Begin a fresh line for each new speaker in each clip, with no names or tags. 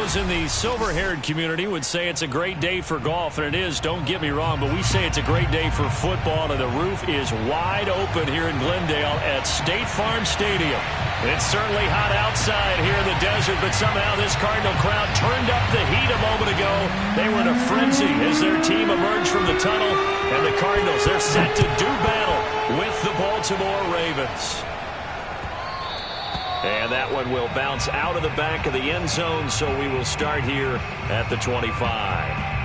Those in the silver-haired community would say it's a great day for golf, and it is, don't get me wrong, but we say it's a great day for football, and the roof is wide open here in Glendale at State Farm Stadium. It's certainly hot outside here in the desert, but somehow this Cardinal crowd turned up the heat a moment ago. They were in a frenzy as their team emerged from the tunnel, and the Cardinals, they're set to do battle with the Baltimore Ravens. And that one will bounce out of the back of the end zone, so we will start here at the 25.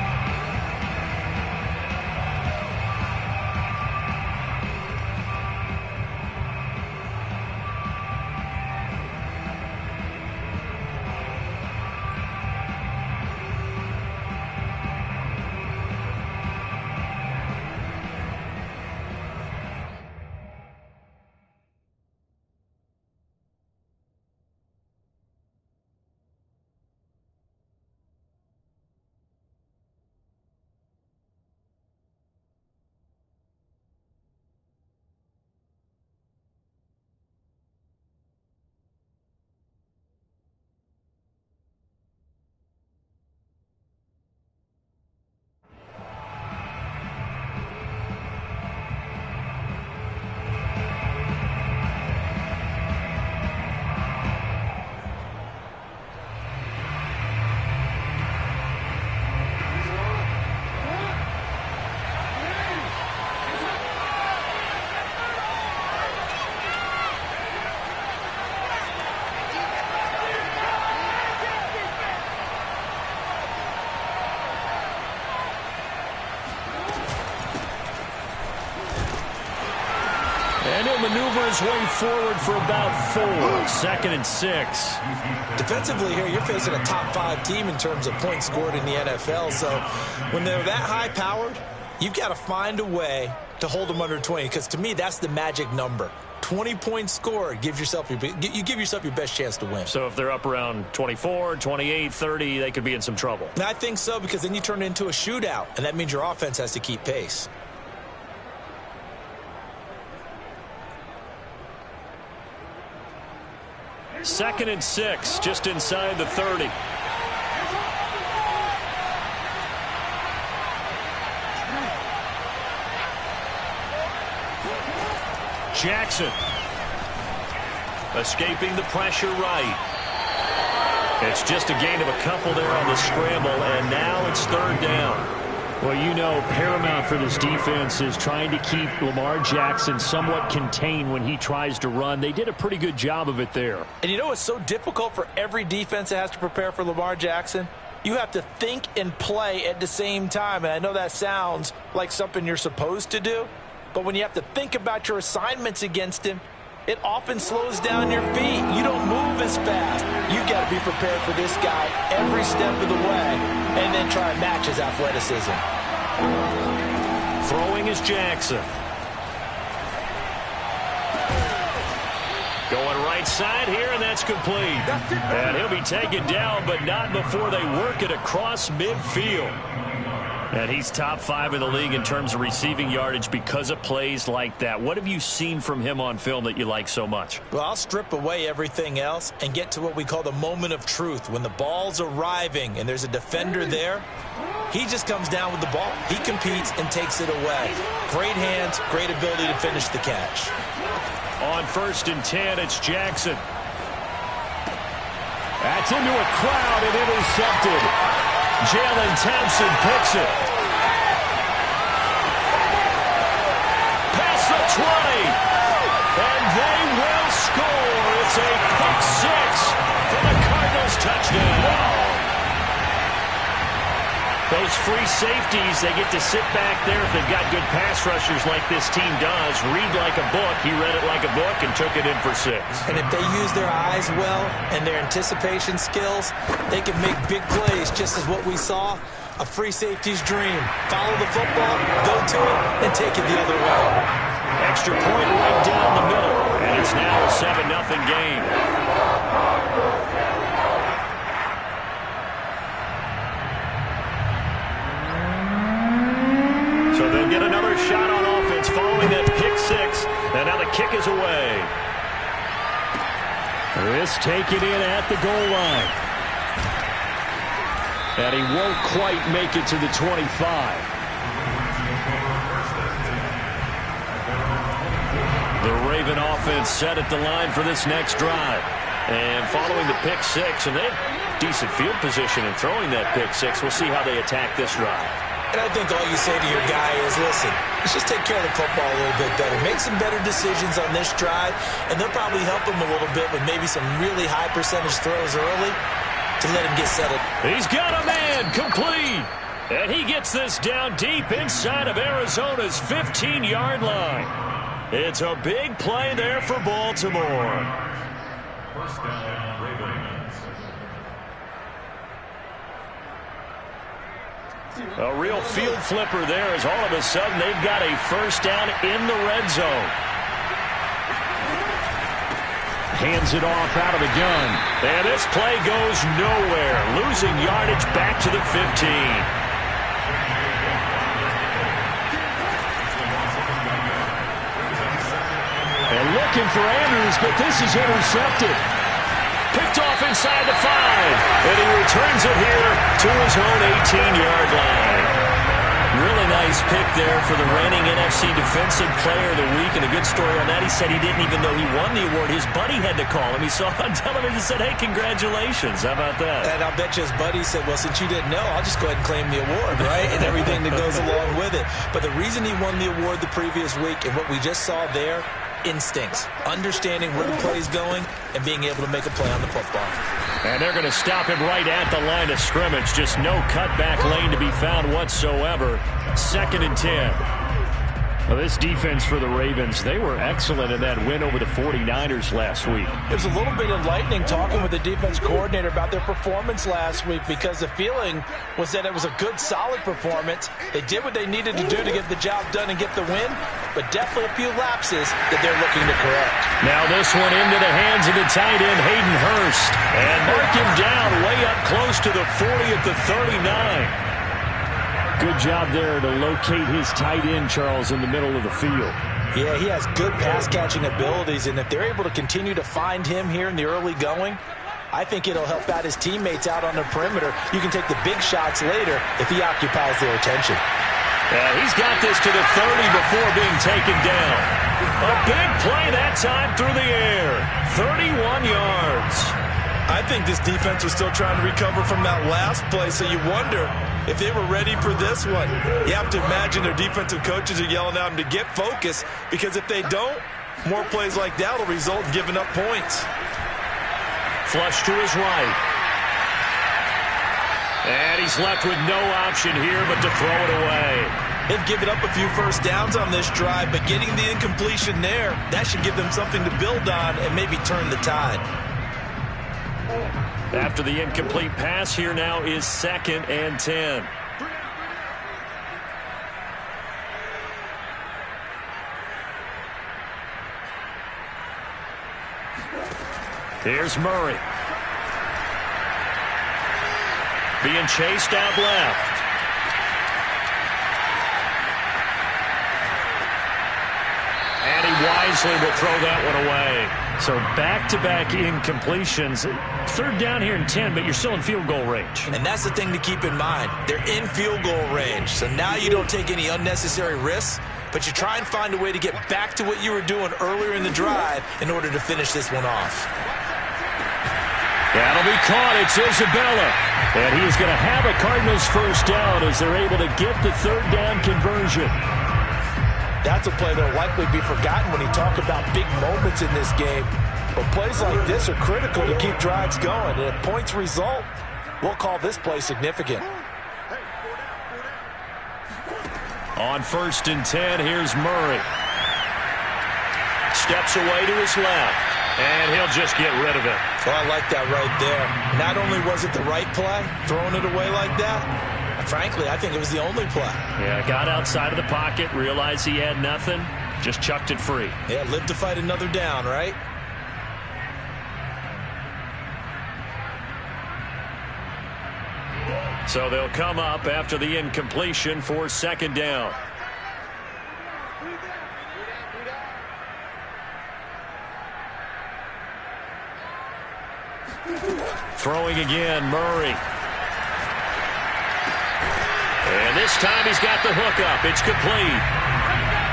And he'll maneuver his way forward for about 4. 2nd and 6.
Defensively here, you're facing a top 5 team in terms of points scored in the NFL. So when they're that high-powered, you've got to find a way to hold them under 20. Because to me, that's the magic number. 20 points scored gives yourself you give yourself your best chance to win.
So if they're up around 24, 28, 30, they could be in some trouble.
And I think so, because then you turn it into a shootout, and that means your offense has to keep pace.
Second and 6, just inside the 30. Jackson escaping the pressure right. It's just a gain of a couple there on the scramble, and now it's 3rd down. Well, you know, paramount for this defense is trying to keep Lamar Jackson somewhat contained when he tries to run. They did a pretty good job of it there.
And you know it's so difficult for every defense that has to prepare for Lamar Jackson? You have to think and play at the same time. And I know that sounds like something you're supposed to do, but when you have to think about your assignments against him, it often slows down your feet. You don't move as fast. You've got to be prepared for this guy every step of the way and then try and match his athleticism.
Throwing is Jackson. Going right side here, and that's complete. And he'll be taken down, but not before they work it across midfield. And he's top 5 in the league in terms of receiving yardage because of plays like that. What have you seen from him on film that you like so much?
Well, I'll strip away everything else and get to what we call the moment of truth. When the ball's arriving and there's a defender there, he just comes down with the ball. He competes and takes it away. Great hands, great ability to finish the catch.
On 1st and 10, it's Jackson. That's into a crowd and intercepted. Jalen Thompson picks it. Past the 20. And they will score. It's a pick 6 for the Cardinals touchdown. Those free safeties, they get to sit back there if they've got good pass rushers like this team does. Read like a book. He read it like a book and took it in for 6.
And if they use their eyes well and their anticipation skills, they can make big plays, just as what we saw. A free safety's dream. Follow the football, go to it, and take it the other way.
Extra point right down the middle. And it's now a 7-0 game. So they'll get another shot on offense following that pick 6. And now the kick is away. This taken in at the goal line. And he won't quite make it to the 25. The Raven offense set at the line for this next drive. And following the pick six, and they have decent field position in throwing that pick six. We'll see how they attack this drive.
And I think all you say to your guy is, listen, let's just take care of the football a little bit better. Make some better decisions on this drive, and they'll probably help him a little bit with maybe some really high percentage throws early to let him get settled.
He's got a man complete. And he gets this down deep inside of Arizona's 15-yard line. It's a big play there for Baltimore. First down, Ravens. A real field flipper there as all of a sudden they've got a first down in the red zone. Hands it off out of the gun. And this play goes nowhere. Losing yardage back to the 15. And looking for Andrews, but this is intercepted. Picked off inside the 5. And he returns it here to his own 18-yard line. Really nice pick there for the reigning NFC Defensive Player of the Week. And a good story on that. He said he didn't even know he won the award. His buddy had to call him. He saw on television and said, hey, congratulations. How about that?
And I'll bet you his buddy said, well, since you didn't know, I'll just go ahead and claim the award, right? And everything that goes along with it. But the reason he won the award the previous week and what we just saw there, instincts, understanding where the play is going, and being able to make a play on the football.
And they're going to stop him right at the line of scrimmage. Just no cutback lane to be found whatsoever. 2nd and 10. Well, this defense for the Ravens, they were excellent in that win over the 49ers last week.
It was a little bit enlightening talking with the defense coordinator about their performance last week because the feeling was that it was a good, solid performance. They did what they needed to do to get the job done and get the win, but definitely a few lapses that they're looking to correct.
Now this one into the hands of the tight end, Hayden Hurst. And mark him down way up close to the 40 at the 39. Good job there to locate his tight end, Charles, in the middle of the field.
Yeah, he has good pass-catching abilities, and if they're able to continue to find him here in the early going, I think it'll help out his teammates out on the perimeter. You can take the big shots later if he occupies their attention.
Yeah, he's got this to the 30 before being taken down. A big play that time through the air. 31 yards.
I think this defense was still trying to recover from that last play, so you wonder if they were ready for this one. You have to imagine their defensive coaches are yelling at them to get focused, because if they don't, more plays like that will result in giving up points.
Flush to his right. And he's left with no option here but to throw it away.
They've given up a few first downs on this drive, but getting the incompletion there, that should give them something to build on and maybe turn the tide.
After the incomplete pass, here now is 2nd and 10. Here's Murray. Being chased out left. And he wisely will throw that one away. So back-to-back incompletions. 3rd down here and 10, but you're still in field goal range.
And that's the thing to keep in mind. They're in field goal range. So now you don't take any unnecessary risks, but you try and find a way to get back to what you were doing earlier in the drive in order to finish this one off.
That'll be caught. It's Isabella. And he's going to have a Cardinals first down as they're able to get the 3rd down conversion.
That's a play that'll likely be forgotten when you talk about big moments in this game. But plays like this are critical to keep drives going. And if points result, we'll call this play significant.
On 1st and 10, here's Murray. Steps away to his left. And he'll just get rid of it.
Well, I like that right there. Not only was it the right play, throwing it away like that, frankly, I think it was the only play.
Yeah, got outside of the pocket, realized he had nothing, just chucked it free.
Yeah, live to fight another down, right?
So they'll come up after the incompletion for 2nd down. Throwing again, Murray. This time he's got the hook up. It's complete.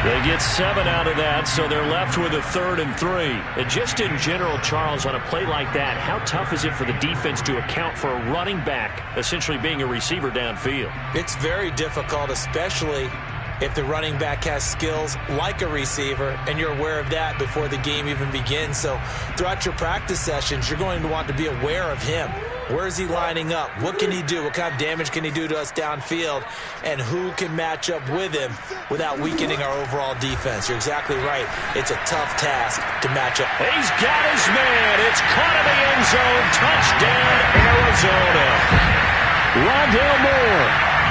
They get 7 out of that, so they're left with a 3rd and 3. And just in general, Charles, on a play like that, how tough is it for the defense to account for a running back essentially being a receiver downfield?
It's very difficult, especially if the running back has skills like a receiver, and you're aware of that before the game even begins. So throughout your practice sessions, you're going to want to be aware of him. Where is he lining up? What can he do? What kind of damage can he do to us downfield? And who can match up with him without weakening our overall defense? You're exactly right. It's a tough task to match up.
He's got his man. It's caught in the end zone. Touchdown, Arizona. Rondale Moore,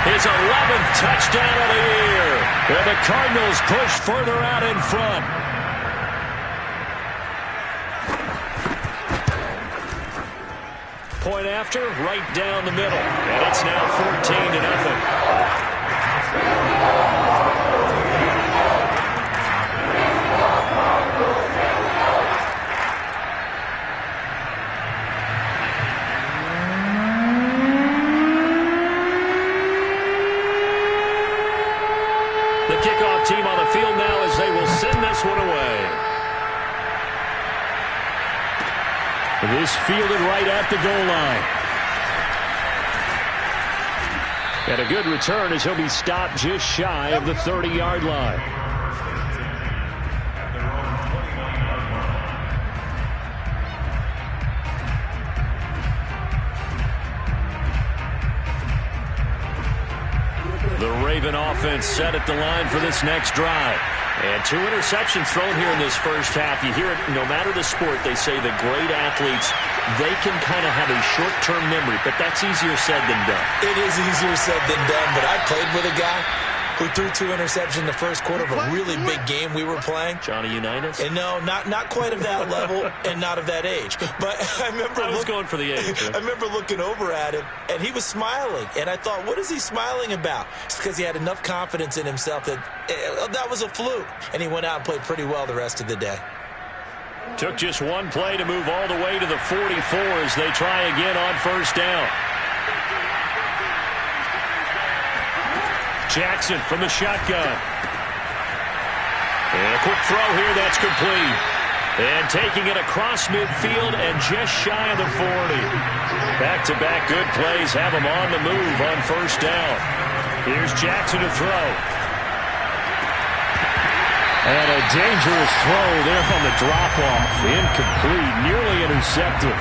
his 11th touchdown of the year. And the Cardinals push further out in front. Point after, right down the middle. And it's now 14-0. The kickoff team on the field now as they will send this one away. This fielded right at the goal line. And a good return as he'll be stopped just shy of the 30-yard line. The Raven offense set at the line for this next drive. And 2 interceptions thrown here in this first half. You hear it, no matter the sport, they say the great athletes, they can kind of have a short-term memory, but that's easier said than done.
It is easier said than done, but I played with a guy who threw 2 interceptions in the first quarter of a really big game we were playing.
Johnny Unitas?
And no, not quite of that level and not of that age. But I was
going for the age.
I remember looking over at him, and he was smiling. And I thought, what is he smiling about? It's because he had enough confidence in himself that that was a fluke. And he went out and played pretty well the rest of the day.
Took just one play to move all the way to the 44 as they try again on first down. Jackson from the shotgun. And a quick throw here, that's complete. And taking it across midfield and just shy of the 40. Back-to-back good plays have him on the move on first down. Here's Jackson to throw. And a dangerous throw there on the drop-off. Incomplete, nearly intercepted.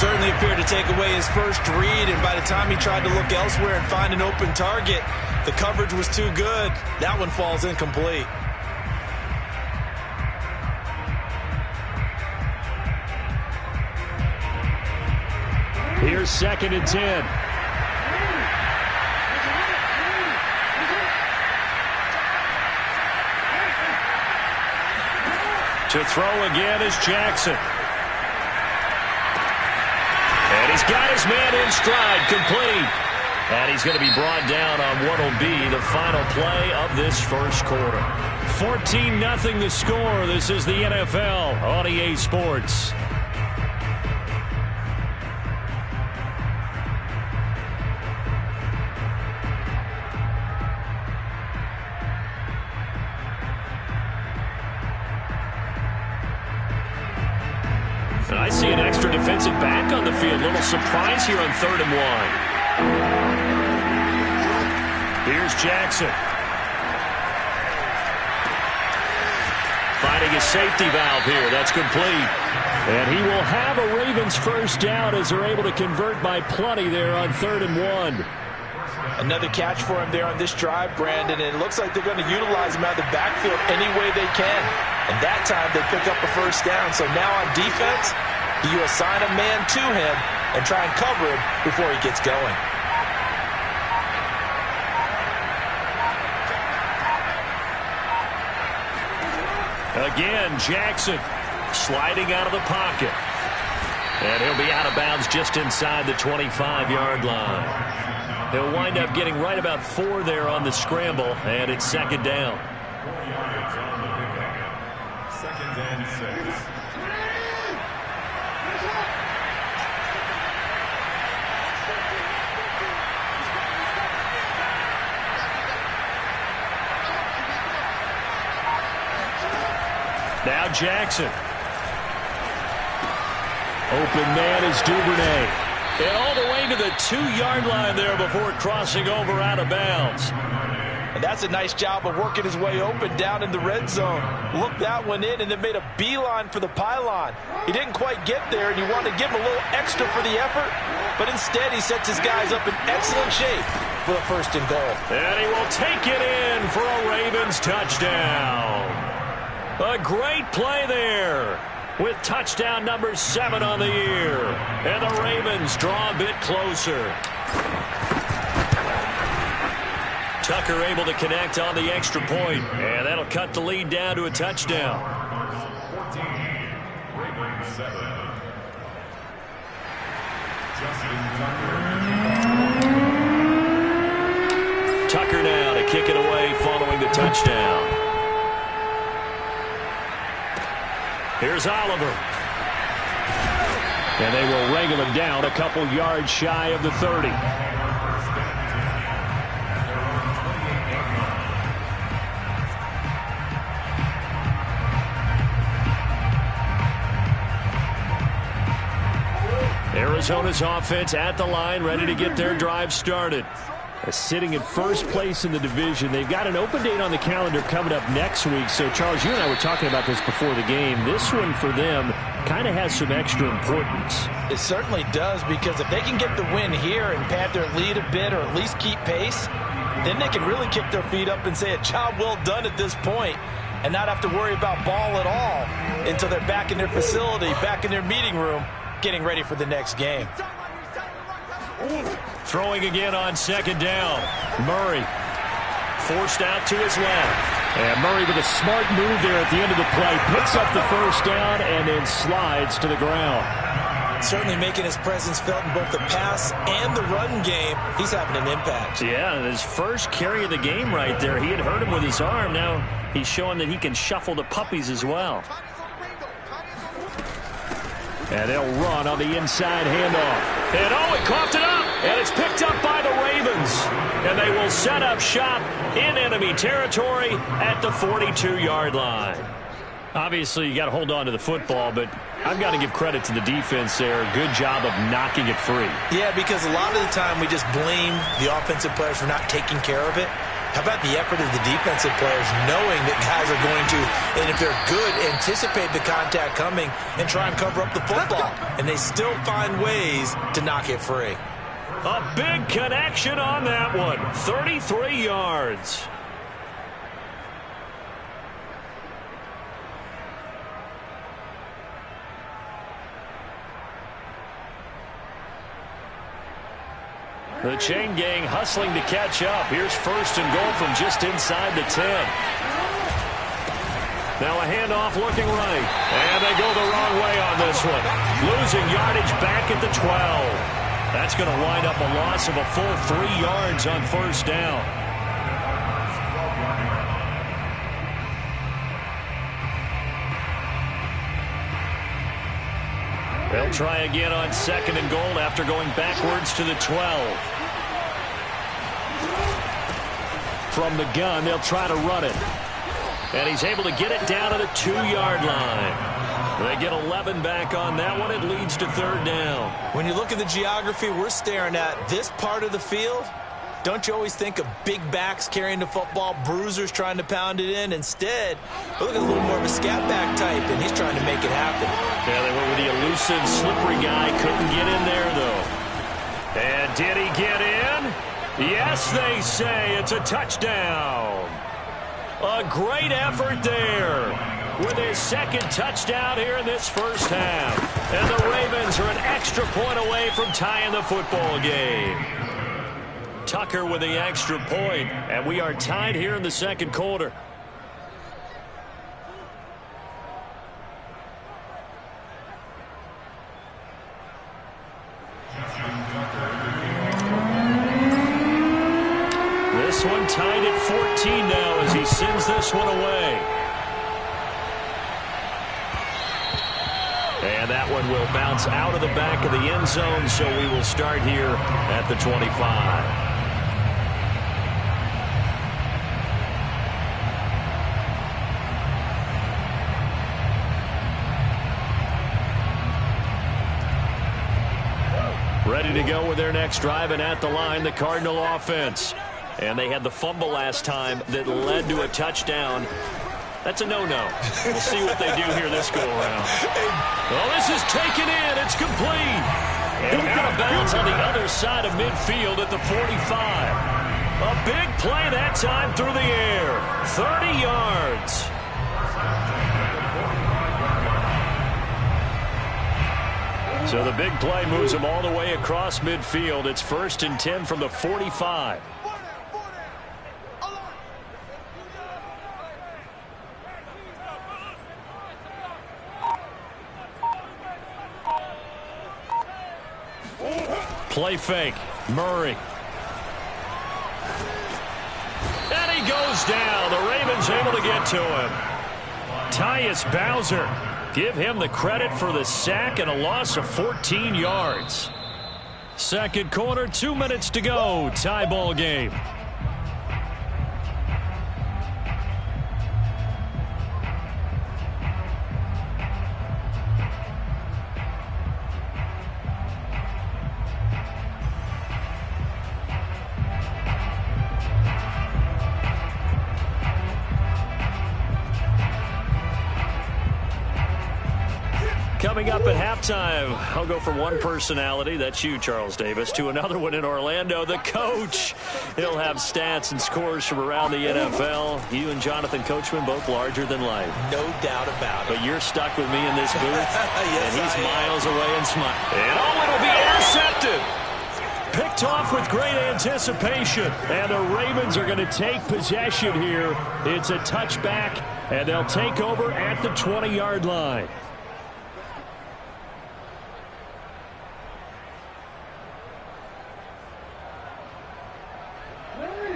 Certainly appeared to take away his first read, and by the time he tried to look elsewhere and find an open target, the coverage was too good. That one falls incomplete.
Here's 2nd and 10. To throw again is Jackson. And he's got his man in stride, complete. And he's going to be brought down on what will be the final play of this first quarter. 14-0 the score. This is the NFL on EA Sports. And I see an extra defensive back on the field. Little surprise here on 3rd and 1. Here's Jackson. Finding a safety valve here. That's complete. And he will have a Ravens first down as they're able to convert by plenty there on 3rd and 1.
Another catch for him there on this drive, Brandon, and it looks like they're going to utilize him out of the backfield any way they can. And that time they pick up a first down. So now on defense, you assign a man to him and try and cover him before he gets going.
Again, Jackson sliding out of the pocket. And he'll be out of bounds just inside the 25-yard line. He'll wind up getting right about 4 there on the scramble, and it's 2nd down.
2nd and 6.
Now Jackson. Open man is Duvernay. And all the way to the 2-yard line there before crossing over out of bounds.
And that's a nice job of working his way open down in the red zone. Looked that one in and then made a beeline for the pylon. He didn't quite get there, and you want to give him a little extra for the effort, but instead he sets his guys up in excellent shape for the 1st and goal.
And he will take it in for a Ravens touchdown. A great play there, with touchdown number 7 on the year. And the Ravens draw a bit closer. Tucker able to connect on the extra point, and that'll cut the lead down to a touchdown.
14, Ravens 7. Justin Tucker.
Tucker now to kick it away following the touchdown. Here's Oliver. And they will wrangle him down a couple yards shy of the 30. Arizona's offense at the line, ready to get their drive started. Sitting in first place in the division. They've got an open date on the calendar coming up next week. So, Charles, you and I were talking about this before the game. This one for them kind of has some extra importance.
It certainly does, because if they can get the win here and pad their lead a bit or at least keep pace, then they can really kick their feet up and say a job well done at this point and not have to worry about ball at all until they're back in their facility, back in their meeting room, getting ready for the next game.
Throwing again on 2nd down. Murray forced out to his left. And Murray with a smart move there at the end of the play. Picks up the 1st down and then slides to the ground.
Certainly making his presence felt in both the pass and the run game. He's having an impact.
Yeah, his first carry of the game right there. He had hurt him with his arm. Now he's showing that he can shuffle the puppies as well. And they'll run on the inside handoff. And he coughed it up. And it's picked up by the Ravens. And they will set up shop in enemy territory at the 42-yard line. Obviously, you got to hold on to the football, but I've got to give credit to the defense there. Good job of knocking it free.
Yeah, because a lot of the time we just blame the offensive players for not taking care of it. How about the effort of the defensive players knowing that guys are going to, and if they're good, anticipate the contact coming and try and cover up the football. And they still find ways to knock it free.
A big connection on that one. 33 yards. The chain gang hustling to catch up. Here's 1st and goal from just inside the 10. Now a handoff looking right. And they go the wrong way on this one. Losing yardage back at the 12. That's going to wind up a loss of a full 3 yards on 1st down. They'll try again on 2nd and goal after going backwards to the 12. From the gun, they'll try to run it. And he's able to get it down to the 2-yard line. They get 11 back on that one. It leads to 3rd down.
When you look at the geography we're staring at, this part of the field, don't you always think of big backs carrying the football, bruisers trying to pound it in? Instead, we're looking at a little more of a scat back type, and he's trying to make it happen.
Yeah, they went with the elusive, slippery guy. Couldn't get in there, though. And did he get in? Yes, they say. It's a touchdown. A great effort there with his 2nd touchdown here in this 1st half. And the Ravens are an extra point away from tying the football game. Tucker with the extra point, and we are tied here in the 2nd quarter. This one tied at 14 now as he sends this one away. And that one will bounce out of the back of the end zone, so we will start here at the 25. ready to go with their next drive, and at the line, the Cardinal offense. And they had the fumble last time that led to a touchdown. That's a no-no. We'll see what they do here this go-around. Well, this is taken in. It's complete. And out of bounds on the other side of midfield at the 45. A big play that time through the air. 30 yards. So the big play moves them all the way across midfield. It's 1st and 10 from the 45. Play fake. Murray. And he goes down. The Ravens able to get to him. Tyus Bowser. Give him the credit for the sack and a loss of 14 yards. Second quarter, 2 minutes to go. Tie ball game. Coming up at halftime, I'll go from one personality, that's you, Charles Davis, to another one in Orlando, the coach. He'll have stats and scores from around the NFL. You and Jonathan Coachman, both larger than life.
No doubt about it.
But you're stuck with me in this booth,
yes,
and he's miles away and smiling. And it'll be intercepted. Picked off with great anticipation, and the Ravens are going to take possession here. It's a touchback, and they'll take over at the 20-yard line.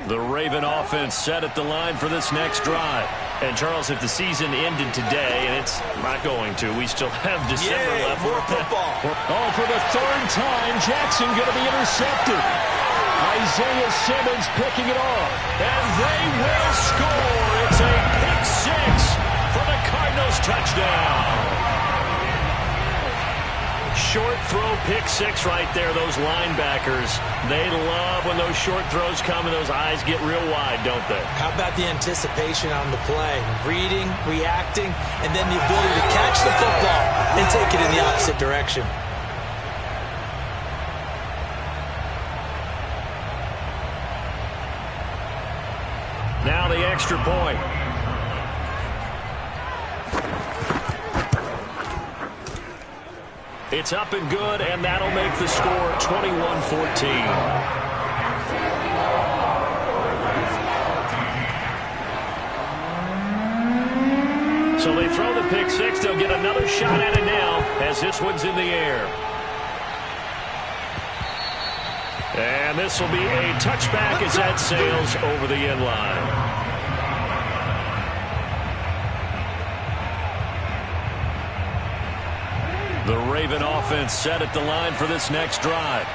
The Raven offense set at the line for this next drive. And, Charles, if the season ended today, and it's not going to, we still have December left.
More football.
Oh, for the third time, Jackson going to be intercepted. Isaiah Simmons picking it off. And they will score. It's a pick six for the Cardinals touchdown. Short throw pick six right there. Those linebackers, they love when those short throws come and those eyes get real wide, don't they?
How about the anticipation on the play? Reading, reacting, and then the ability to catch the football and take it in the opposite direction.
Now the extra point. It's up and good, and that'll make the score 21-14. So they throw the pick six. They'll get another shot at it now as this one's in the air. And this will be a touchback as that sails over the end line. The Raven offense set at the line for this next drive.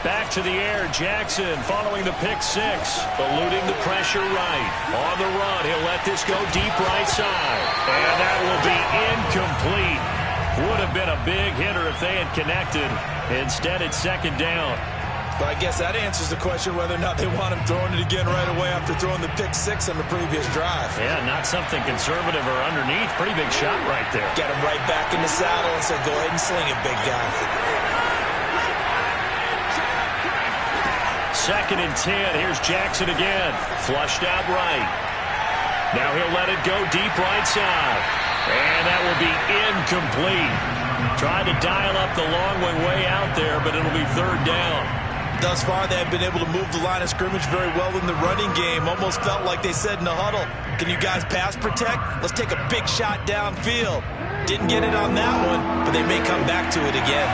Back to the air, Jackson following the pick six, eluding the pressure right. On the run, he'll let this go deep right side. And that will be incomplete. Would have been a big hitter if they had connected. Instead, it's second down.
But I guess that answers the question whether or not they want him throwing it again right away after throwing the pick six on the previous drive.
Yeah, not something conservative or underneath. Pretty big shot right there.
Get him right back in the saddle and said, go ahead and sling it, big guy.
Second and 10. Here's Jackson again. Flushed out right. Now he'll let it go deep right side. And that will be incomplete. Tried to dial up the long one way out there, but it'll be third down.
Thus far, they have been able to move the line of scrimmage very well in the running game. Almost felt like they said in the huddle, can you guys pass protect? Let's take a big shot downfield. Didn't get it on that one, but they may come back to it again.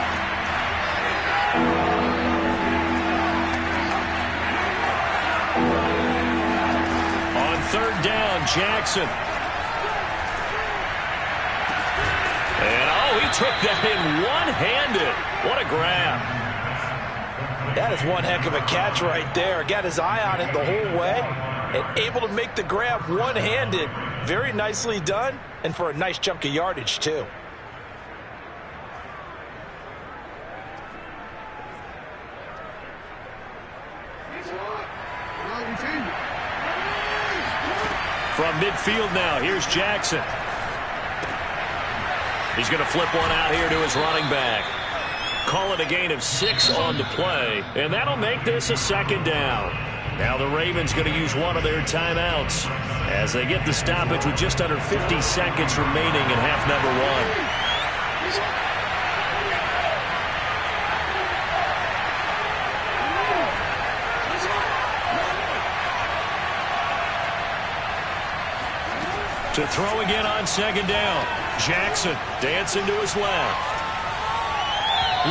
On third down, Jackson. And, he took that in one-handed. What a grab.
That is one heck of a catch right there. Got his eye on it the whole way and able to make the grab one-handed. Very nicely done, and for a nice chunk of yardage, too.
From midfield now, here's Jackson. He's going to flip one out here to his running back. Call it a gain of 6 on the play, and that'll make this a second down. Now the Ravens going to use one of their timeouts as they get the stoppage with just under 50 seconds remaining in half number 1. To throw again on second down. Jackson dancing to his left.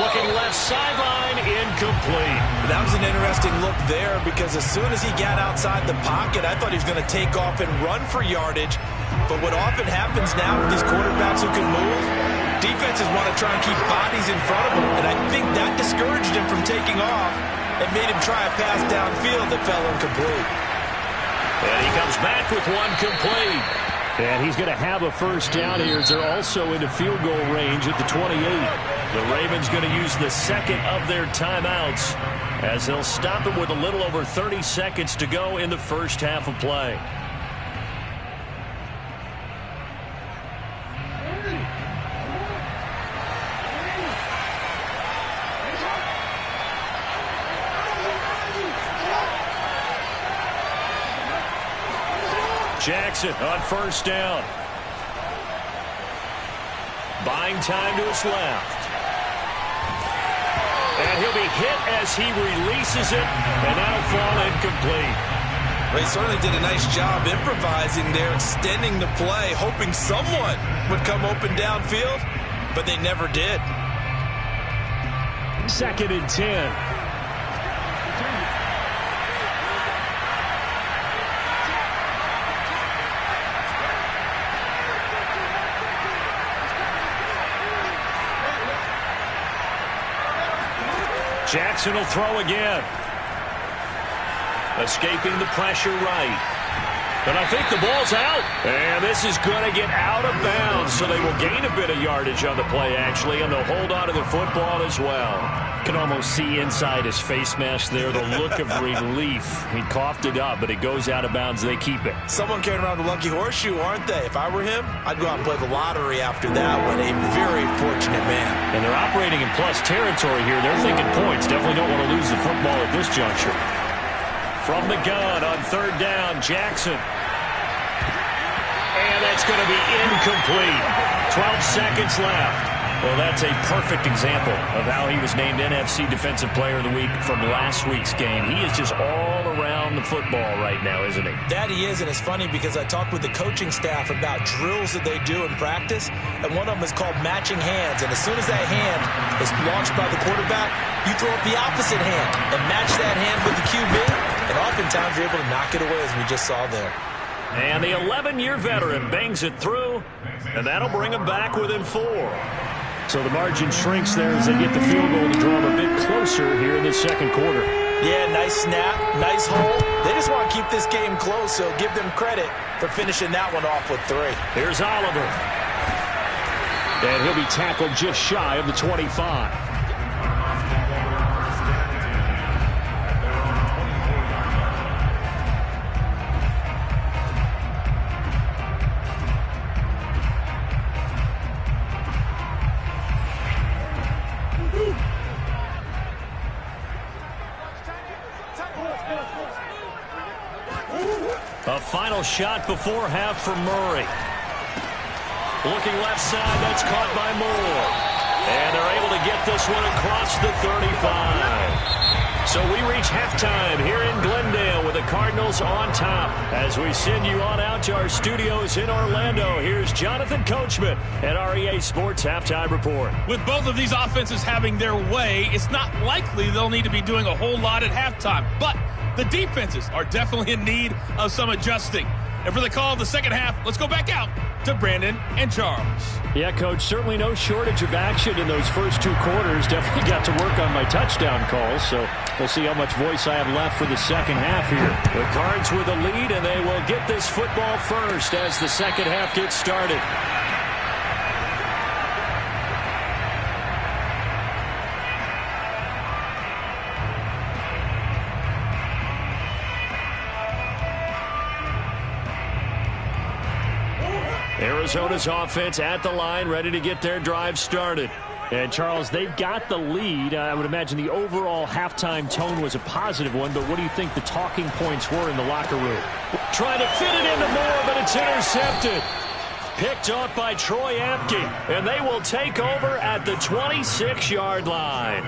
Looking left sideline, incomplete.
That was an interesting look there because as soon as he got outside the pocket, I thought he was going to take off and run for yardage. But what often happens now with these quarterbacks who can move, defenses want to try and keep bodies in front of them. And I think that discouraged him from taking off and made him try a pass downfield that fell incomplete.
And he comes back with one complete. And he's going to have a first down here as they're also into field goal range at the 28. The Ravens going to use the second of their timeouts as they'll stop it with a little over 30 seconds to go in the first half of play. Jackson on first down. Buying time to his left. And he'll be hit as he releases it, and that'll fall incomplete.
Well, he certainly did a nice job improvising there, extending the play, hoping someone would come open downfield, but they never did.
2nd and 10. Jackson will throw again. Escaping the pressure right. And I think the ball's out. And this is going to get out of bounds, so they will gain a bit of yardage on the play, actually, and they'll hold on to the football as well. Can almost see inside his face mask there the look of relief. He coughed it up, but it goes out of bounds. They keep it.
Someone carrying around the lucky horseshoe, aren't they? If I were him, I'd go out and play the lottery after that one. A very fortunate man.
And they're operating in plus territory here. They're thinking points. Definitely don't want to lose the football at this juncture. From the gun on third down, Jackson. And that's going to be incomplete. 12 seconds left. Well, that's a perfect example of how he was named NFC Defensive Player of the Week from last week's game. He is just all around the football right now, isn't he?
That he is, and it's funny because I talked with the coaching staff about drills that they do in practice, and one of them is called matching hands. And as soon as that hand is launched by the quarterback, you throw up the opposite hand and match that hand with the QB, and oftentimes you're able to knock it away, as we just saw there.
And the 11-year veteran bangs it through, and that'll bring him back within 4. So the margin shrinks there as they get the field goal to draw them a bit closer here in the second quarter.
Yeah, nice snap, nice hole. They just want to keep this game close, so give them credit for finishing that one off with 3.
Here's Oliver. And he'll be tackled just shy of the 25. A final shot before half for Murray. Looking left side, that's caught by Moore. And they're able to get this one across the 35. So we reach halftime here in Glendale with the Cardinals on top. As we send you on out to our studios in Orlando, here's Jonathan Coachman at REA Sports Halftime Report.
With both of these offenses having their way, it's not likely they'll need to be doing a whole lot at halftime. But the defenses are definitely in need of some adjusting. And for the call of the second half, let's go back out to Brandon and Charles.
Yeah, Coach, certainly no shortage of action in those first 2 quarters. Definitely got to work on my touchdown calls, so we'll see how much voice I have left for the second half here. The Cards with a lead, and they will get this football first as the second half gets started. Arizona's offense at the line, ready to get their drive started. And, Charles, they've got the lead. I would imagine the overall halftime tone was a positive one, but what do you think the talking points were in the locker room? Trying to fit it into Moore, but it's intercepted. Picked off by Troy Apke, and they will take over at the 26-yard line.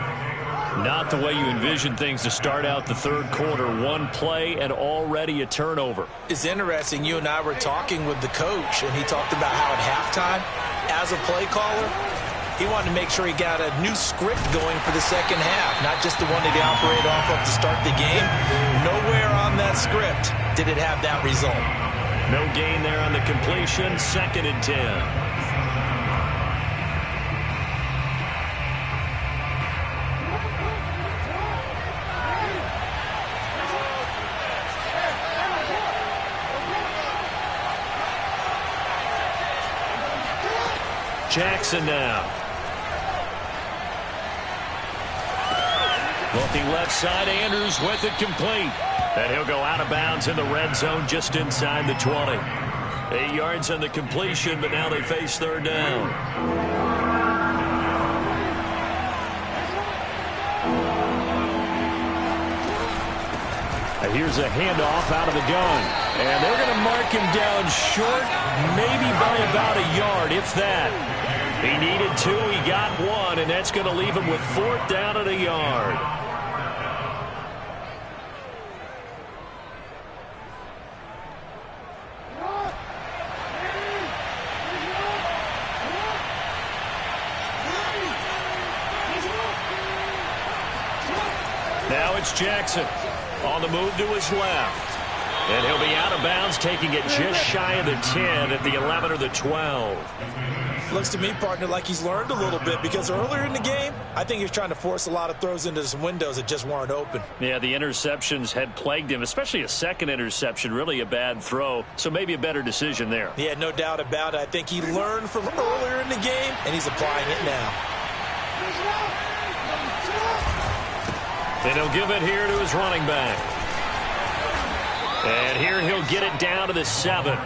Not the way you envision things to start out the third quarter. One play and already a turnover.
It's interesting. You and I were talking with the coach, and he talked about how at halftime, as a play caller, he wanted to make sure he got a new script going for the second half, not just the one that he operated off of to start the game. Nowhere on that script did it have that result.
No gain there on the completion. 2nd and 10. Jackson now. Looking left side, Andrews with it complete. And he'll go out of bounds in the red zone just inside the 20. 8 yards on the completion, but now they face third down. And here's a handoff out of the gun. And they're going to mark him down short, maybe by about a yard, if that. He needed 2, he got 1, and that's going to leave him with 4th down and a yard. Now it's Jackson on the move to his left. And he'll be out of bounds, taking it just shy of the 10 at the 11 or the 12.
Looks to me, partner, like he's learned a little bit, because earlier in the game, I think he was trying to force a lot of throws into some windows that just weren't open.
Yeah, the interceptions had plagued him, especially a second interception, really a bad throw, so maybe a better decision there.
Yeah, no doubt about it. I think he learned from earlier in the game, and he's applying it now.
And he'll give it here to his running back. And here he'll get it down to the 7.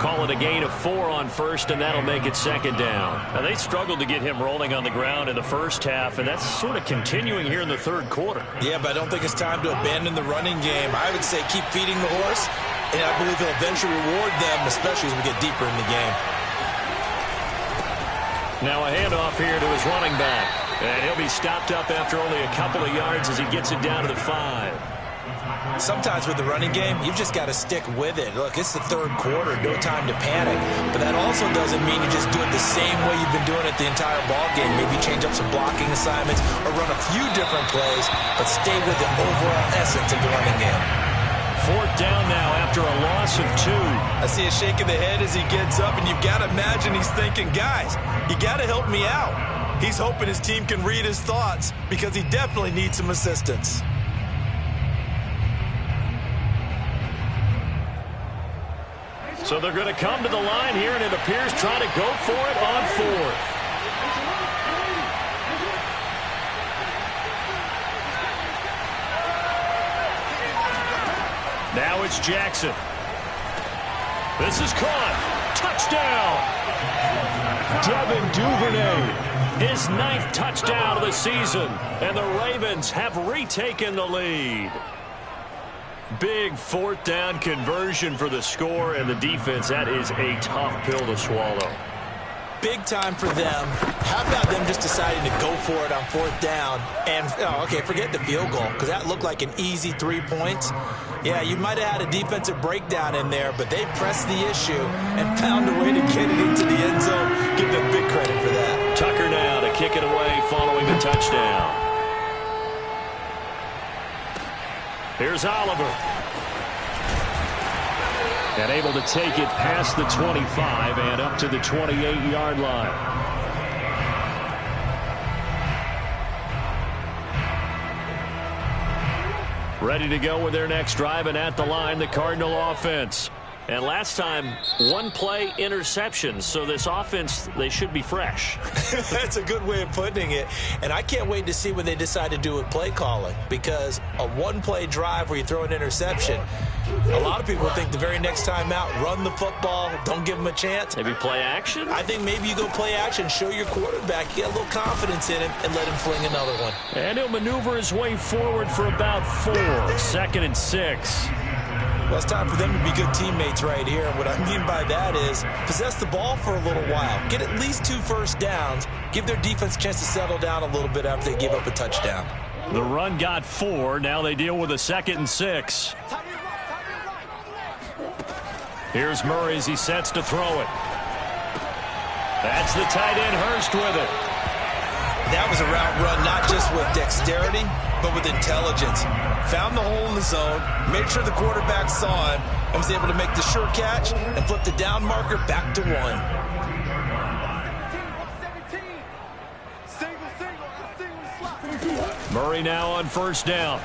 Call it a gain of 4 on first, and that'll make it 2nd down. Now, they struggled to get him rolling on the ground in the first half, and that's sort of continuing here in the third quarter.
Yeah, but I don't think it's time to abandon the running game. I would say keep feeding the horse, and I believe he'll eventually reward them, especially as we get deeper in the game.
Now a handoff here to his running back, and he'll be stopped up after only a couple of yards as he gets it down to the 5.
Sometimes with the running game, you've just got to stick with it. Look, it's the third quarter, no time to panic. But that also doesn't mean you just do it the same way you've been doing it the entire ball game. Maybe change up some blocking assignments or run a few different plays, but stay with the overall essence of the running game.
4th down now after a loss of 2.
I see a shake of the head as he gets up, and you've got to imagine he's thinking, guys, you got to help me out. He's hoping his team can read his thoughts because he definitely needs some assistance.
So they're going to come to the line here, and it appears trying to go for it on 4th. Now it's Jackson. This is caught. Touchdown. Devin Duvernay, his 9th touchdown of the season, and the Ravens have retaken the lead. Big 4th down conversion for the score, and the defense, that is a tough pill to swallow.
Big time for them. How about them just deciding to go for it on 4th down? And, okay, forget the field goal, because that looked like an easy 3 points. Yeah, you might have had a defensive breakdown in there, but they pressed the issue and found a way to get it into the end zone. Give them big credit for that.
Tucker now to kick it away following the touchdown. Here's Oliver. And able to take it past the 25 and up to the 28-yard line. Ready to go with their next drive, and at the line, the Cardinal offense. And last time, one play interception. So this offense, they should be fresh.
That's a good way of putting it. And I can't wait to see what they decide to do with play calling. Because a one-play drive where you throw an interception, a lot of people think the very next time out, run the football, don't give them a chance.
Maybe play action?
I think maybe you go play action, show your quarterback, get a little confidence in him, and let him fling another one.
And he'll maneuver his way forward for about 4. 2nd and 6.
Well, it's time for them to be good teammates right here. And what I mean by that is possess the ball for a little while. Get at least 2 first downs. Give their defense a chance to settle down a little bit after they give up a touchdown.
The run got 4. Now they deal with a 2nd and 6. Here's Murray as he sets to throw it. That's the tight end Hurst with it.
That was a route run not just with dexterity, but with intelligence. Found the hole in the zone, made sure the quarterback saw him, and was able to make the sure catch and flip the down marker back to 1.
Murray now on first down.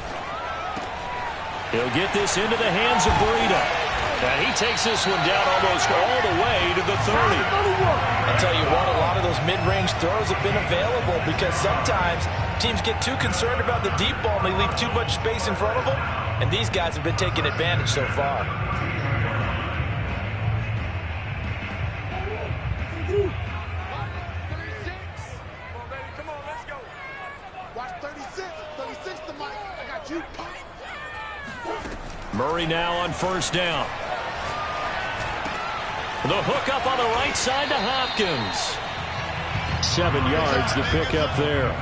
He'll get this into the hands of Burrito. And he takes this one down almost all the way to the 30.
I'll tell you what, a lot of those mid-range throws have been available because sometimes teams get too concerned about the deep ball and they leave too much space in front of them. And these guys have been taking advantage so far.
Murray now on first down. The hook up on the right side to Hopkins. 7 yards to pick up there.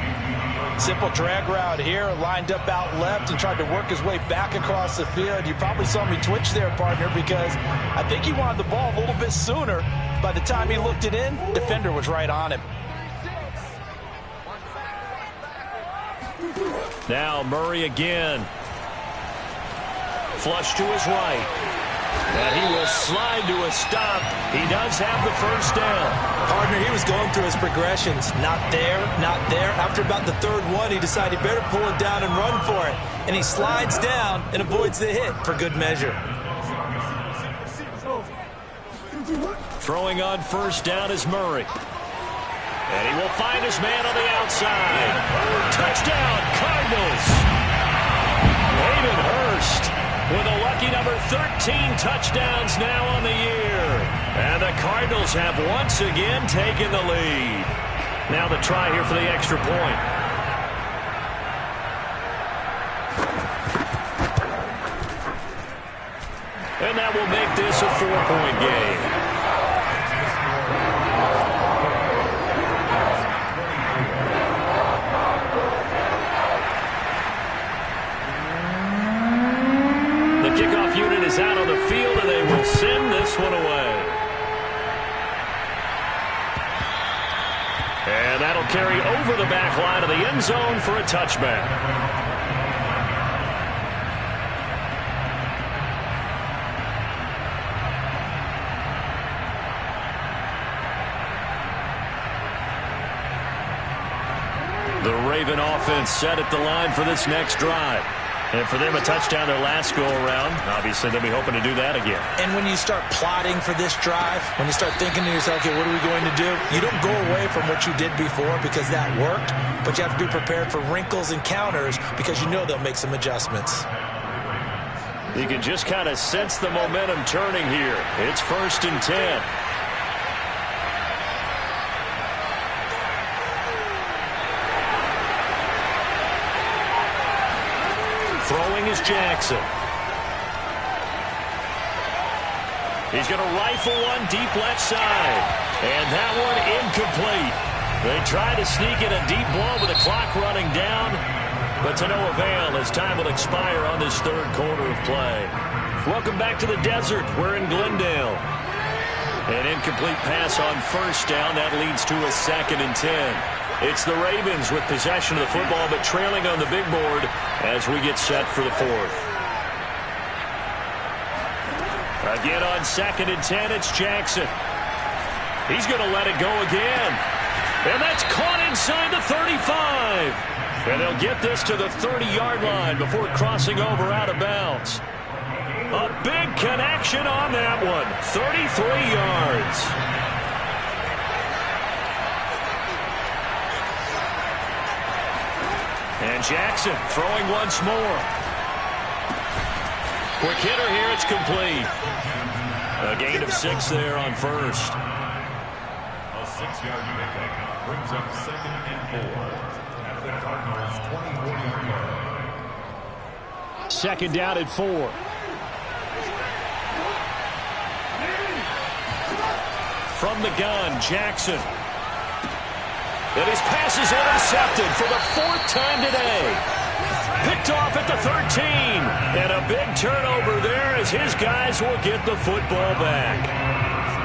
Simple drag route here, lined up out left and tried to work his way back across the field. You probably saw me twitch there, partner, because I think he wanted the ball a little bit sooner. By the time he looked it in, defender was right on him.
Now Murray again. Flush to his right. And he will slide to a stop. He does have the first down.
Partner, he was going through his progressions. Not there, not there. After about the 3rd one, he decided he better pull it down and run for it. And he slides down and avoids the hit for good measure.
Throwing on first down is Murray. And he will find his man on the outside. Touchdown, Cardinals. Hayden Hurst with a lucky number 13 touchdowns now on the year. And the Cardinals have once again taken the lead. Now the try here for the extra point. And that will make this a 4-point game. Kickoff unit is out on the field, and they will send this one away. And that'll carry over the back line of the end zone for a touchback. The Raven offense set at the line for this next drive. And for them, a touchdown their last go-around. Obviously, they'll be hoping to do that again.
And when you start plotting for this drive, when you start thinking to yourself, okay, what are we going to do? You don't go away from what you did before because that worked, but you have to be prepared for wrinkles and counters because you know they'll make some adjustments.
You can just kind of sense the momentum turning here. It's 1st and 10. Throwing is Jackson. He's going to rifle one deep left side. And that one incomplete. They try to sneak in a deep ball with the clock running down. But to no avail as time will expire on this 3rd quarter of play. Welcome back to the desert. We're in Glendale. An incomplete pass on first down. That leads to a 2nd and 10. It's the Ravens with possession of the football, but trailing on the big board as we get set for the 4th. Again on 2nd and 10, it's Jackson. He's going to let it go again. And that's caught inside the 35. And they'll get this to the 30-yard line before crossing over out of bounds. A big connection on that one. 33 yards. And Jackson throwing once more. Quick hitter here, it's complete. A gain of 6 there on first.
A 6-yard pickup brings up 2nd and 4 at the Cardinals' 24-yard line.
2nd down at 4. From the gun, Jackson. And his pass is intercepted for the 4th time today. Picked off at the 13. And a big turnover there as his guys will get the football back.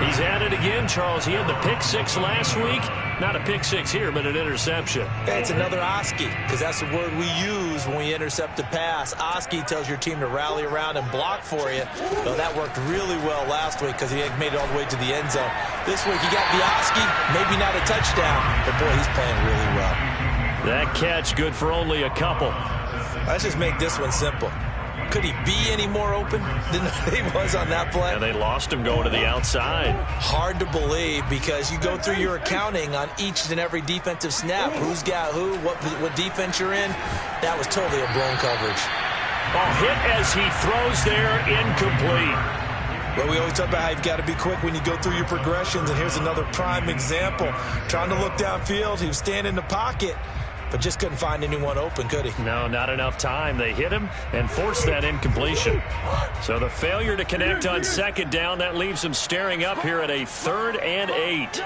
He's at it again, Charles. He had the pick 6 last week. Not a pick 6 here, but an interception.
It's another Oski, because that's the word we use when we intercept a pass. Oski tells your team to rally around and block for you. Well, that worked really well last week because he had made it all the way to the end zone. This week, he got the Oski, maybe not a touchdown, but boy, he's playing really well.
That catch good for only a couple.
Let's just make this one simple. Could he be any more open than he was on that play?
And they lost him going to the outside.
Hard to believe because you go through your accounting on each and every defensive snap. Who's got who, what defense you're in. That was totally a blown coverage.
Hit as he throws there, incomplete.
Well, we always talk about how you've got to be quick when you go through your progressions, and here's another prime example. Trying to look downfield, he was standing in the pocket, but just couldn't find anyone open, could he?
No, not enough time. They hit him and forced that incompletion. So the failure to connect on 2nd down, that leaves him staring up here at a 3rd and 8.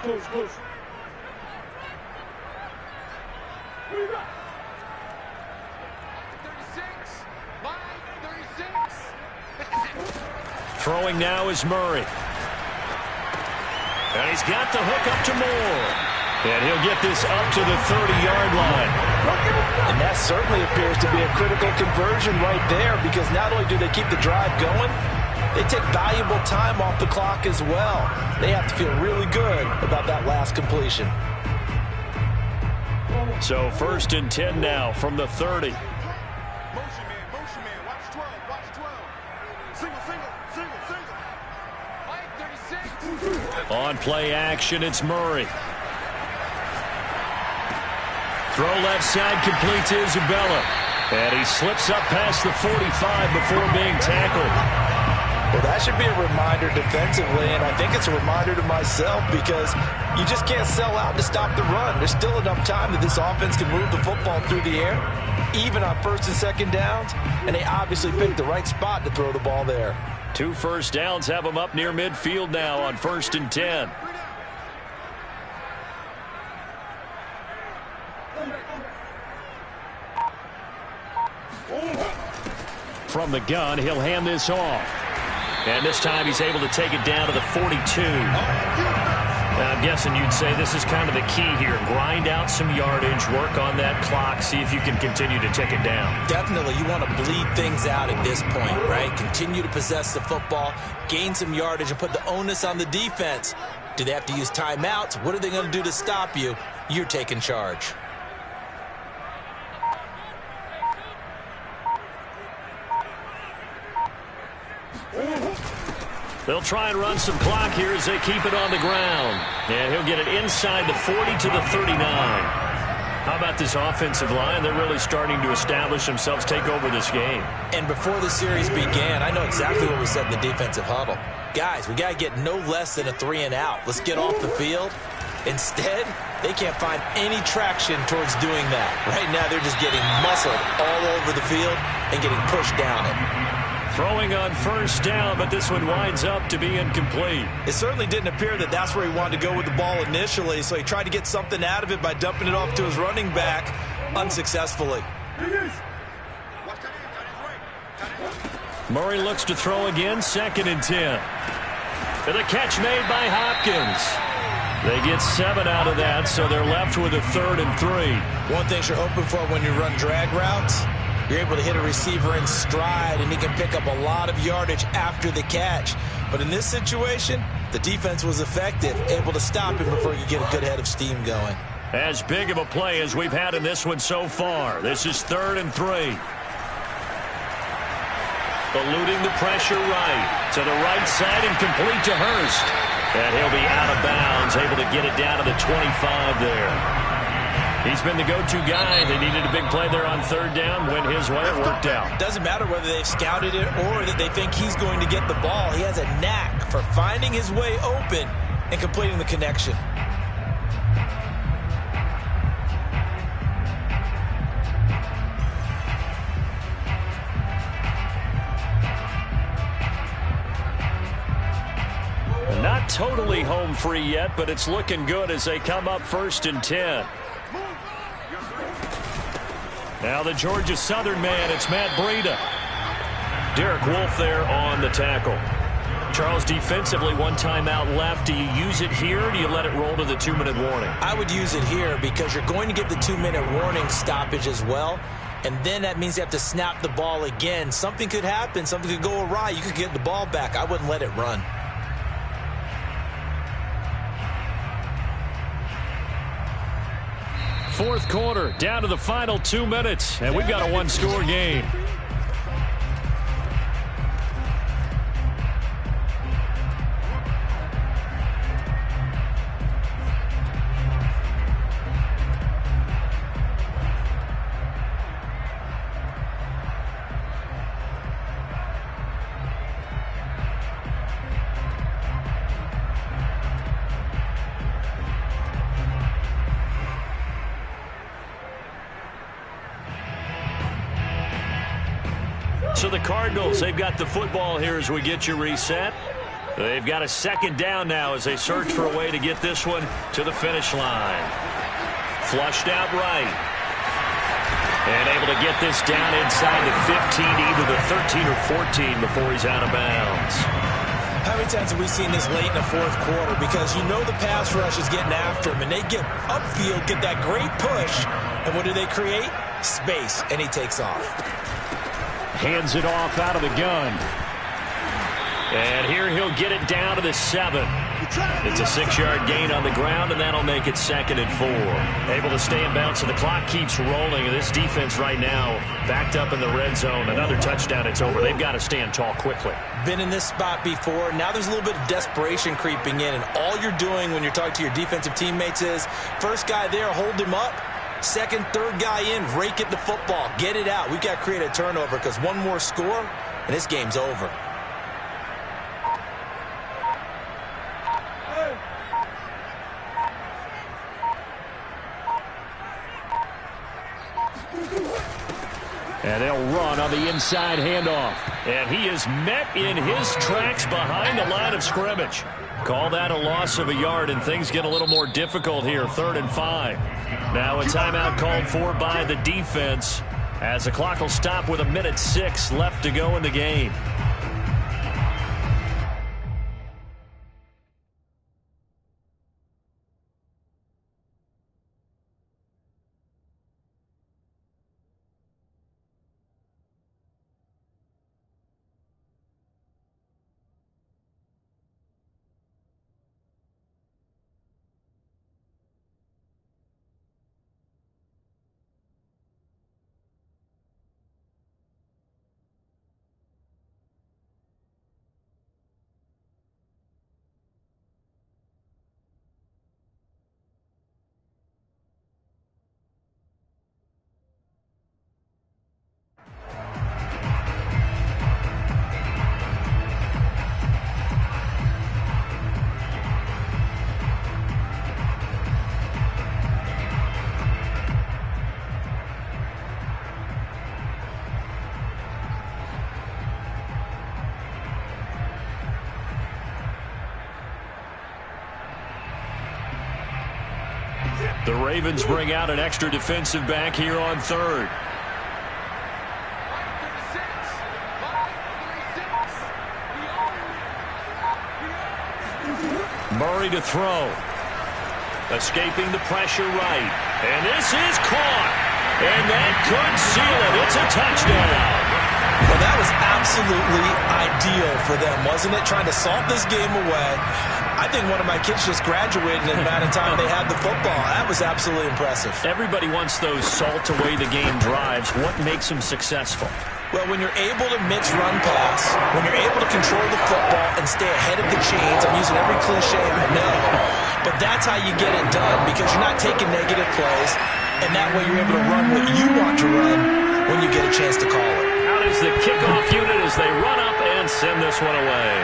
Close.
Throwing now is Murray. And he's got the hook up to Moore. And he'll get this up to the 30-yard line.
And that certainly appears to be a critical conversion right there because not only do they keep the drive going, they take valuable time off the clock as well. They have to feel really good about that last completion.
So 1st and 10 now from the 30.
Motion man, watch 12. Single. Mike, 36.
On play action, it's Murray. Throw left side, complete to Isabella. And he slips up past the 45 before being tackled.
Well, that should be a reminder defensively, and I think it's a reminder to myself because you just can't sell out to stop the run. There's still enough time that this offense can move the football through the air, even on 1st and 2nd downs, and they obviously picked the right spot to throw the ball there.
2 first downs have them up near midfield now on 1st and 10. From the gun, he'll hand this off. And this time he's able to take it down to the 42. Now, I'm guessing you'd say this is kind of the key here. Grind out some yardage, work on that clock, see if you can continue to tick it down.
Definitely. You want to bleed things out at this point, right? Continue to possess the football, gain some yardage, and put the onus on the defense. Do they have to use timeouts? What are they going to do to stop you? You're taking charge.
They'll try and run some clock here as they keep it on the ground. And he'll get it inside the 40 to the 39. How about this offensive line? They're really starting to establish themselves, take over this game.
And before the series began, I know exactly what we said in the defensive huddle. Guys, we got to get no less than a 3 and out. Let's get off the field. Instead, they can't find any traction towards doing that. Right now, they're just getting muscled all over the field and getting pushed down it.
Throwing on 1st down, but this one winds up to be incomplete.
It certainly didn't appear that that's where he wanted to go with the ball initially, so he tried to get something out of it by dumping it off to his running back unsuccessfully.
Murray looks to throw again, 2nd and 10. And the catch made by Hopkins. They get 7 out of that, so they're left with a 3rd and 3.
One thing you're hoping for when you run drag routes, you're able to hit a receiver in stride, and he can pick up a lot of yardage after the catch. But in this situation, the defense was effective, able to stop him before he could get a good head of steam going.
As big of a play as we've had in this one so far. This is 3rd and 3. Eluding the pressure right. To the right side and complete to Hurst. And he'll be out of bounds, able to get it down to the 25 there. He's been the go-to guy. They needed a big play there on 3rd down. Went his way. It worked out.
Doesn't matter whether they've scouted it or that they think he's going to get the ball. He has a knack for finding his way open and completing the connection.
Not totally home free yet, but it's looking good as they come up 1st and 10. Now the Georgia Southern man, it's Matt Breida. Derek Wolfe there on the tackle. Charles, defensively, 1 timeout left. Do you use it here, or do you let it roll to the 2-minute warning?
I would use it here because you're going to get the 2-minute warning stoppage as well. And then that means you have to snap the ball again. Something could happen. Something could go awry. You could get the ball back. I wouldn't let it run.
Fourth quarter, down to the final 2 minutes, and we've got a 1-score game. So the Cardinals, they've got the football here as we get you reset. They've got a 2nd down now as they search for a way to get this one to the finish line. Flushed out right. And able to get this down inside the 15, either the 13 or 14 before he's out of bounds.
How many times have we seen this late in the 4th quarter? Because you know the pass rush is getting after him, and they get upfield, get that great push, and what do they create? Space, and he takes off.
Hands it off out of the gun. And here he'll get it down to the 7. It's a 6-yard gain on the ground, and that'll make it 2nd and 4. Able to stay in bounds, so the clock keeps rolling. And this defense right now backed up in the red zone. Another touchdown, it's over. They've got to stand tall quickly.
Been in this spot before. Now there's a little bit of desperation creeping in, and all you're doing when you're talking to your defensive teammates is, first guy there, hold him up. 2nd, 3rd guy in, rake at the football. Get it out. We've got to create a turnover because one more score, and this game's over.
And they'll run on the inside handoff. And he is met in his tracks behind the line of scrimmage. Call that a loss of a yard, and things get a little more difficult here. 3rd and 5. Now a timeout called for by the defense as the clock will stop with 1:06 left to go in the game. The Ravens bring out an extra defensive back here on 3rd. Murray to throw. Escaping the pressure right. And this is caught. And that could seal it. It's a touchdown.
Well, that was absolutely ideal for them, wasn't it? Trying to salt this game away. I think one of my kids just graduated in the amount of time they had the football. That was absolutely impressive.
Everybody wants those salt-away-the-game drives. What makes them successful?
Well, when you're able to mix run-pass, when you're able to control the football and stay ahead of the chains, I'm using every cliche I know, but that's how you get it done because you're not taking negative plays, and that way you're able to run what you want to run when you get a chance to call it.
Out is the kickoff unit as they run up and send this one away.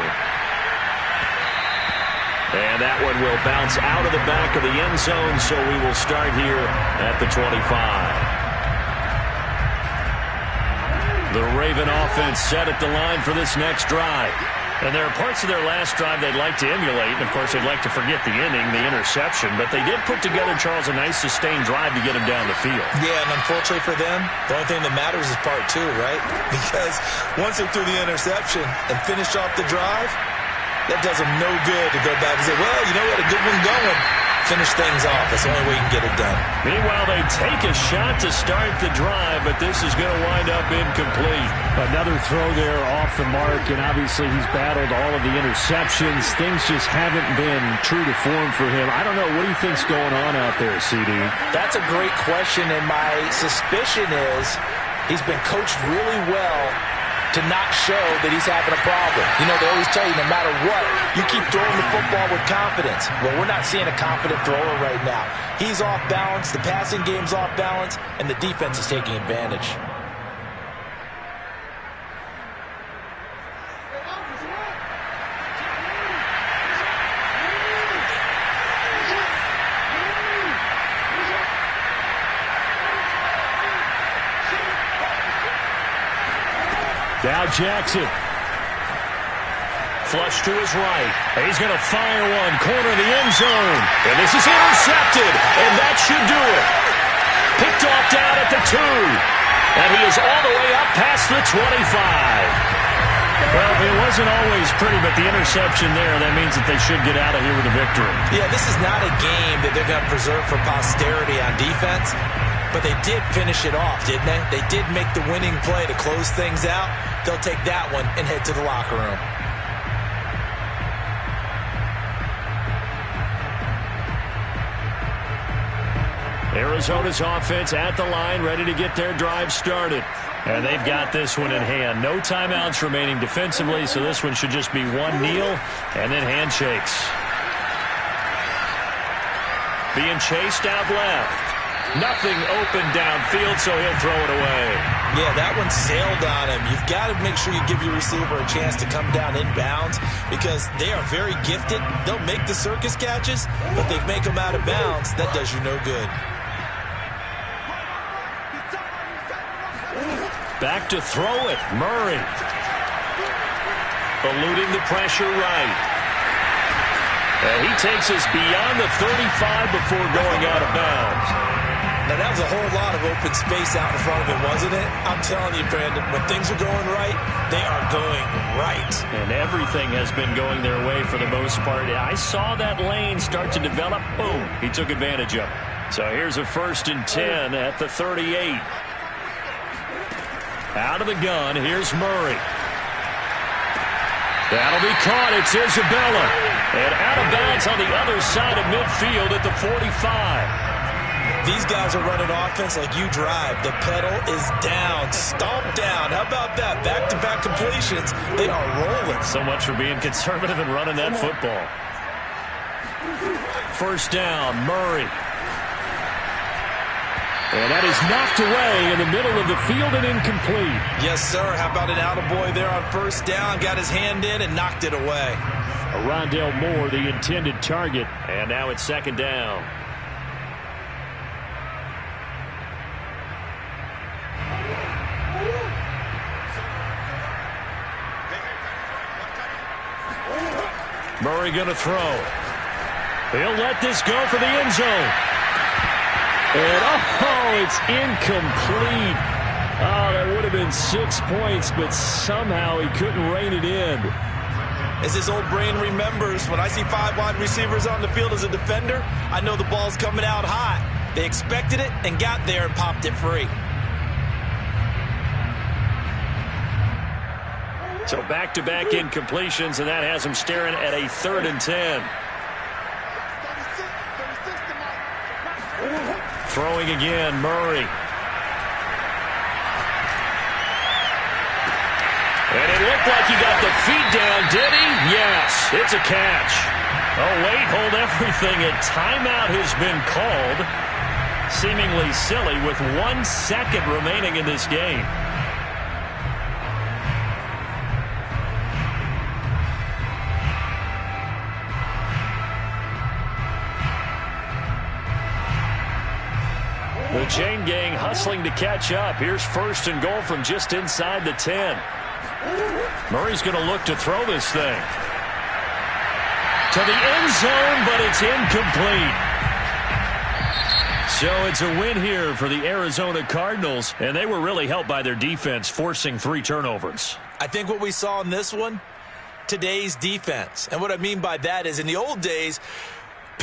And that one will bounce out of the back of the end zone, so we will start here at the 25. The Raven offense set at the line for this next drive. And there are parts of their last drive they'd like to emulate, and of course they'd like to forget the inning, the interception, but they did put together, Charles, a nice sustained drive to get him down the field.
Yeah, and unfortunately for them, the only thing that matters is part two, right? Because once they threw the interception and finished off the drive, that does them no good to go back and say, well, you know, we had a good one going. Finish things off. That's the only way you can get it done.
Meanwhile, they take a shot to start the drive, but this is going to wind up incomplete.
Another throw there off the mark, and obviously he's battled all of the interceptions. Things just haven't been true to form for him. I don't know. What do you think's going on out there, CD?
That's a great question, and my suspicion is he's been coached really well to not show that he's having a problem. You know, they always tell you no matter what, you keep throwing the football with confidence. Well, we're not seeing a confident thrower right now. He's off balance, the passing game's off balance, and the defense is taking advantage.
Now Jackson. Flush to his right. He's going to fire one. Corner of the end zone. And this is intercepted. And that should do it. Picked off down at the 2. And he is all the way up past the 25. Well, it wasn't always pretty, but the interception there, that means that they should get out of here with a victory.
Yeah, this is not a game that they're going to preserve for posterity on defense. But they did finish it off, didn't they? They did make the winning play to close things out. They'll take that one and head to the locker room.
Arizona's offense at the line, ready to get their drive started. And they've got this one in hand. No timeouts remaining defensively, so this one should just be one kneel and then handshakes. Being chased out left. Nothing open downfield, so he'll throw it away.
Yeah, that one sailed on him. You've got to make sure you give your receiver a chance to come down inbounds because they are very gifted. They'll make the circus catches, but they make them out of bounds. That does you no good.
Back to throw it. Murray. Eluding the pressure right. And he takes us beyond the 35 before going out of bounds.
Now, that was a whole lot of open space out in front of him, wasn't it? I'm telling you, Brandon, when things are going right, they are going right.
And everything has been going their way for the most part. I saw that lane start to develop. Boom. He took advantage of it. So here's a 1st and 10 at the 38. Out of the gun, here's Murray. That'll be caught. It's Isabella. And out of bounds on the other side of midfield at the 45.
These guys are running offense like you drive. The pedal is down, stomped down. How about that? Back-to-back completions. They are rolling.
So much for being conservative and running that football. 1st down, Murray. And that is knocked away in the middle of the field and incomplete.
Yes, sir. How about an attaboy there on 1st down? Got his hand in and knocked it away.
Rondale Moore, the intended target. And now it's 2nd down. Murray going to throw. He'll let this go for the end zone. And, it's incomplete. Oh, that would have been 6 points, but somehow he couldn't rein it in.
As his old brain remembers, when I see 5 wide receivers on the field as a defender, I know the ball's coming out hot. They expected it and got there and popped it free.
So back-to-back incompletions, and that has him staring at a 3rd and 10. Throwing again, Murray. And it looked like he got the feet down, did he? Yes, it's a catch. Oh, wait, hold everything. A timeout has been called. Seemingly silly with 1 second remaining in this game. The chain gang hustling to catch up. Here's 1st and goal from just inside the 10. Murray's going to look to throw this thing to the end zone, but it's incomplete. So it's a win here for the Arizona Cardinals, and they were really helped by their defense, forcing 3 turnovers.
I think what we saw in this one, today's defense. And what I mean by that is in the old days,